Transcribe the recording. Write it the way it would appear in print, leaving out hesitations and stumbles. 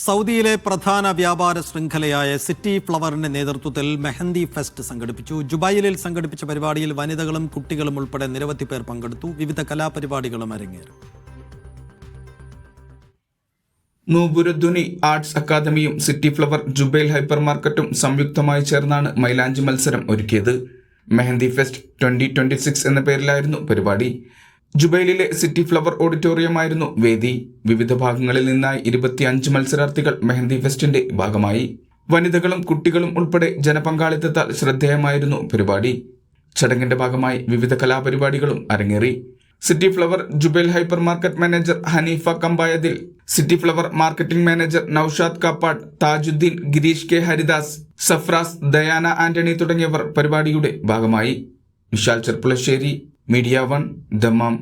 സൗദിയിലെ പ്രധാന വ്യാപാര ശൃംഖലയായ സിറ്റി ഫ്ലവറിന്റെ നേതൃത്വത്തിൽ മെഹന്തി ഫെസ്റ്റ് സംഘടിപ്പിച്ചു. ജുബൈലിൽ സംഘടിപ്പിച്ച പരിപാടിയിൽ വനിതകളും കുട്ടികളും ഉൾപ്പെടെ നിരവധി പേർ പങ്കെടുത്തു. വിവിധ കലാപരിപാടികളും അരങ്ങേറി. നൂപുരധ്വനി ആർട്സ് അക്കാദമിയും സിറ്റി ഫ്ലവർ ജുബൈൽ ഹൈപ്പർ മാർക്കറ്റും സംയുക്തമായി ചേർന്നാണ് മൈലാഞ്ചി മത്സരം ഒരുക്കിയത്. മെഹന്തി ഫെസ്റ്റ് 2026 എന്ന പേരിലായിരുന്നു പരിപാടി. ജുബൈലിലെ സിറ്റി ഫ്ലവർ ഓഡിറ്റോറിയമായിരുന്നു വേദി. വിവിധ ഭാഗങ്ങളിൽ നിന്നായി 25 മത്സരാർത്ഥികൾ മെഹന്തി ഫെസ്റ്റിന്റെ ഭാഗമായി. വനിതകളും കുട്ടികളും ഉൾപ്പെടെ ജനപങ്കാളിത്തത്താൽ ശ്രദ്ധേയമായിരുന്നു പരിപാടി. ചടങ്ങിന്റെ ഭാഗമായി വിവിധ കലാപരിപാടികളും അരങ്ങേറി. City flower Jubail hyper market manager Haneefa Kambayathil, city flower marketing manager Naushad Kappad, Thajudheen, Girish K Haridas, Safras, Dayana Antony തുടങ്ങിയവർ പരിപാടിയുടെ ഭാഗമായി. Vishal Cherpulassery, media 1, Dammam.